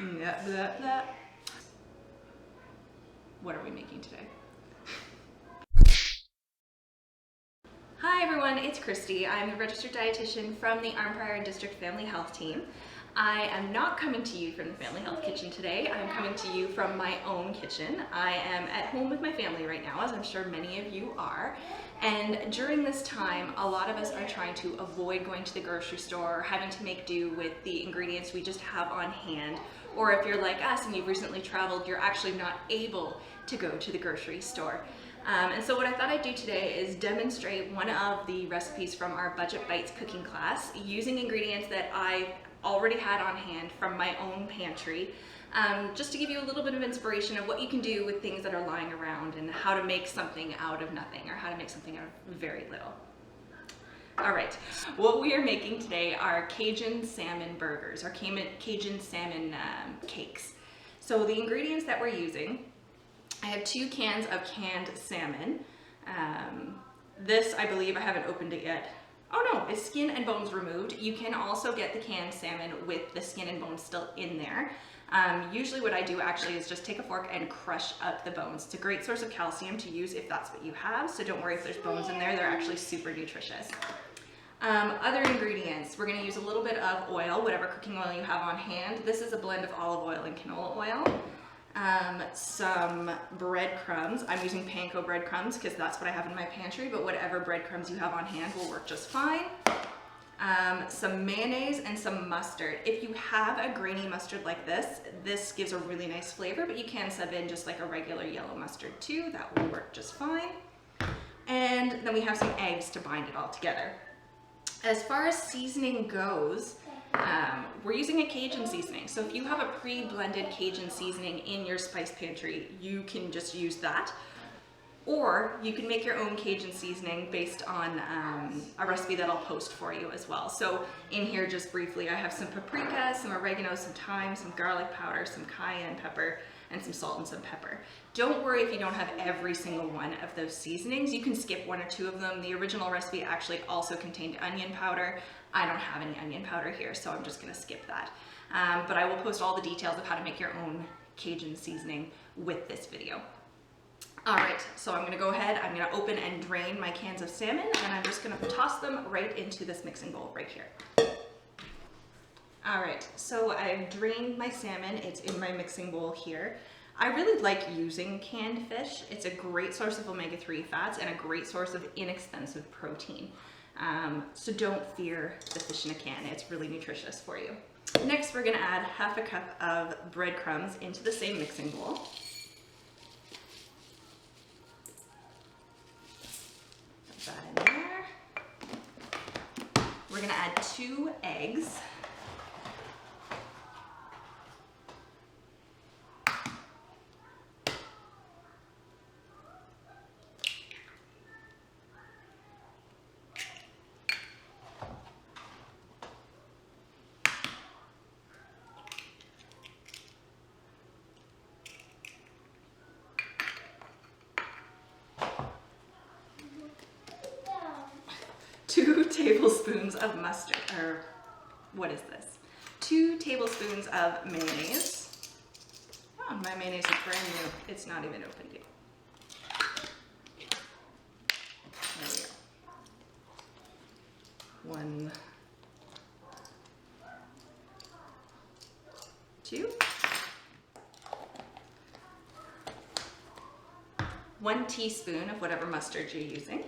Blah, blah, blah. What are we making today? Hi everyone, it's Kristy. I'm the registered dietitian from the Arnprior District Family Health Team. I am not coming to you from the Family Health Kitchen today. I'm coming to you from my own kitchen. I am at home with my family right now, as I'm sure many of you are. And during this time, a lot of us are trying to avoid going to the grocery store or having to make do with the ingredients we just have on hand. Or if you're like us and you've recently traveled, you're actually not able to go to the grocery store. And so what I thought I'd do today is demonstrate one of the recipes from our Budget Bites cooking class using ingredients that I already had on hand from my own pantry, just to give you a little bit of inspiration of what you can do with things that are lying around and how to make something out of nothing, or how to make something out of very little. All right, what we are making today are Cajun salmon burgers, or Cajun salmon cakes. So the ingredients that we're using, I have 2 cans of canned salmon. This, I believe, I haven't opened it yet. Oh no, it's skin and bones removed. You can also get the canned salmon with the skin and bones still in there. Usually what I do actually is just take a fork and crush up the bones. It's a great source of calcium to use if that's what you have, so don't worry if there's bones in there, they're actually super nutritious. Other ingredients, we're gonna use a little bit of oil, whatever cooking oil you have on hand. This is a blend of olive oil and canola oil. Some breadcrumbs. I'm using panko breadcrumbs because that's what I have in my pantry, but whatever breadcrumbs you have on hand will work just fine. Some mayonnaise and some mustard. If you have a grainy mustard like this gives a really nice flavor, but you can sub in just like a regular yellow mustard too. That will work just fine. And then we have some eggs to bind it all together. As far as seasoning goes, we're using a Cajun seasoning. So if you have a pre-blended Cajun seasoning in your spice pantry, you can just use that. Or you can make your own Cajun seasoning based on a recipe that I'll post for you as well. So in here, just briefly, I have some paprika, some oregano, some thyme, some garlic powder, some cayenne pepper, and some salt and some pepper. Don't worry if you don't have every single one of those seasonings. You can skip 1 or 2 of them. The original recipe actually also contained onion powder. I don't have any onion powder here, so I'm just gonna skip that. But I will post all the details of how to make your own Cajun seasoning with this video. All right, so I'm gonna go ahead, I'm gonna open and drain my cans of salmon, and I'm just gonna toss them right into this mixing bowl right here. All right, so I've drained my salmon. It's in my mixing bowl here. I really like using canned fish. It's a great source of omega-3 fats and a great source of inexpensive protein. So don't fear the fish in a can. It's really nutritious for you. Next, we're gonna add half a cup of breadcrumbs into the same mixing bowl. Put that in there. We're gonna add 2 eggs. Two tablespoons of mustard, or what is this? 2 tablespoons of mayonnaise. Oh, my mayonnaise is brand new. It's not even opened yet. There we go. 1, 2. 1 teaspoon of whatever mustard you're using.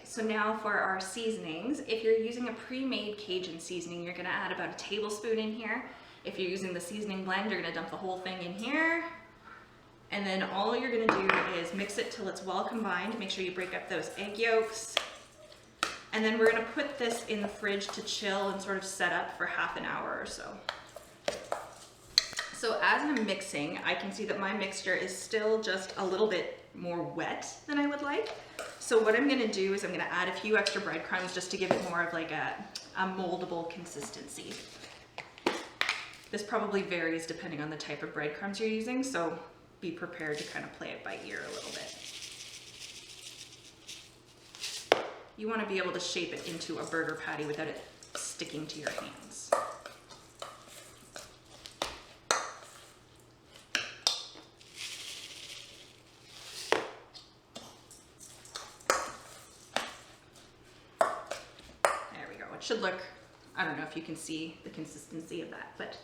So now for our seasonings. If you're using a pre-made Cajun seasoning, you're gonna add about a tablespoon in here. If you're using the seasoning blend, you're gonna dump the whole thing in here. And then all you're gonna do is mix it till it's well combined. Make sure you break up those egg yolks. And then we're gonna put this in the fridge to chill and sort of set up for half an hour or so. So as I'm mixing, I can see that my mixture is still just a little bit more wet than I would like. So what I'm gonna do is I'm gonna add a few extra breadcrumbs just to give it more of like a moldable consistency. This probably varies depending on the type of breadcrumbs you're using, so be prepared to kind of play it by ear a little bit. you want to be able to shape it into a burger patty without it sticking to your hands. There we go. It should look, I don't know if you can see the consistency of that, but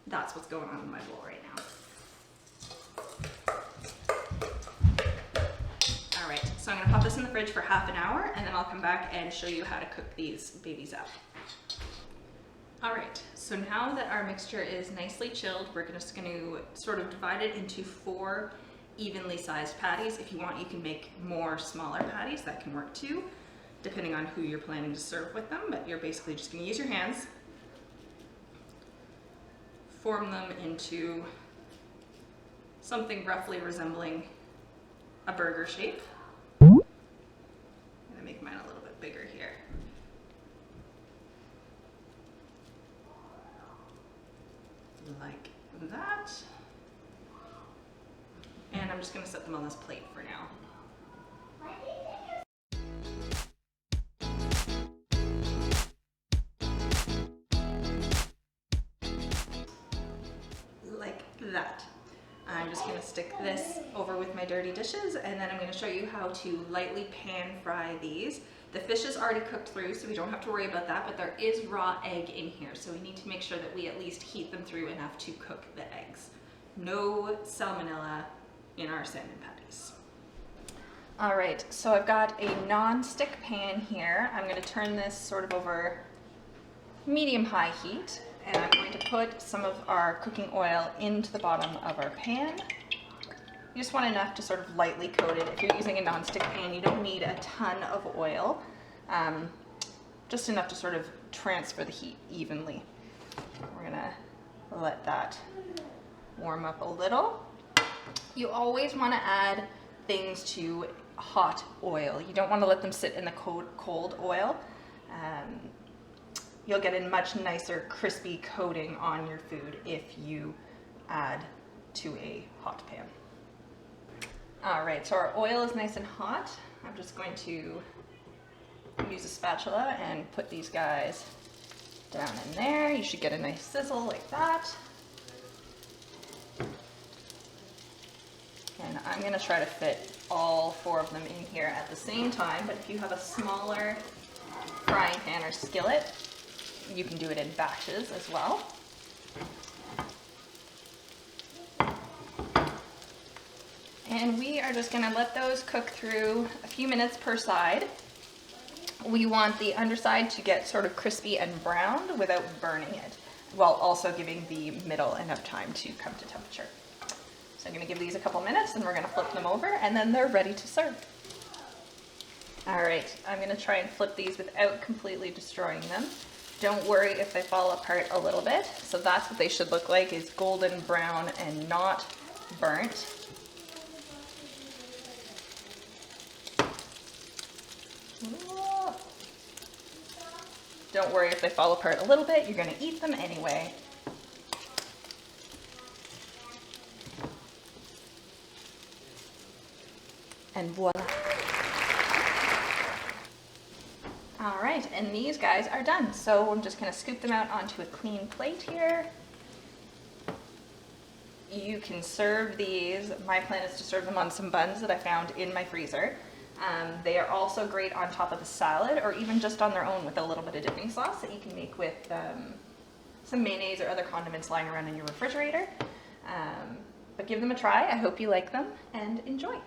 that's what's going on in my bowl right now. All right, so I'm gonna pop this in the fridge for half an hour, and then I'll come back and show you how to cook these babies up. All right, so now that our mixture is nicely chilled, we're just gonna sort of divide it into 4 evenly sized patties. If you want, you can make more smaller patties, that can work too, depending on who you're planning to serve with them, but you're basically just gonna use your hands, form them into something roughly resembling a burger shape. I'm gonna make mine a little bit bigger here. Like that. And I'm just gonna set them on this plate for now. Like that. I'm just gonna stick this over with my dirty dishes, and then I'm gonna show you how to lightly pan fry these. The fish is already cooked through, so we don't have to worry about that, but there is raw egg in here, so we need to make sure that we at least heat them through enough to cook the eggs. No salmonella in our salmon patties. All right, so I've got a non-stick pan here. I'm gonna turn this sort of over medium-high heat, and I'm going to put some of our cooking oil into the bottom of our pan. You just want enough to sort of lightly coat it. If you're using a non-stick pan, you don't need a ton of oil, just enough to sort of transfer the heat evenly. We're gonna let that warm up a little. You always want to add things to hot oil. You don't want to let them sit in the cold oil. You'll get a much nicer crispy coating on your food if you add to a hot pan. All right, so our oil is nice and hot. I'm just going to use a spatula and put these guys down in there. You should get a nice sizzle like that. And I'm gonna try to fit all 4 of them in here at the same time, but if you have a smaller frying pan or skillet, you can do it in batches as well. And we are just gonna let those cook through a few minutes per side. We want the underside to get sort of crispy and browned without burning it, while also giving the middle enough time to come to temperature. So I'm gonna give these a couple minutes and we're gonna flip them over, and then they're ready to serve. All right, I'm gonna try and flip these without completely destroying them. Don't worry if they fall apart a little bit. So that's what they should look like, is golden brown and not burnt. Don't worry if they fall apart a little bit, you're gonna eat them anyway. And voila. All right, and these guys are done. So I'm just gonna scoop them out onto a clean plate here. You can serve these. My plan is to serve them on some buns that I found in my freezer. They are also great on top of a salad, or even just on their own with a little bit of dipping sauce that you can make with some mayonnaise or other condiments lying around in your refrigerator. But give them a try. I hope you like them and enjoy.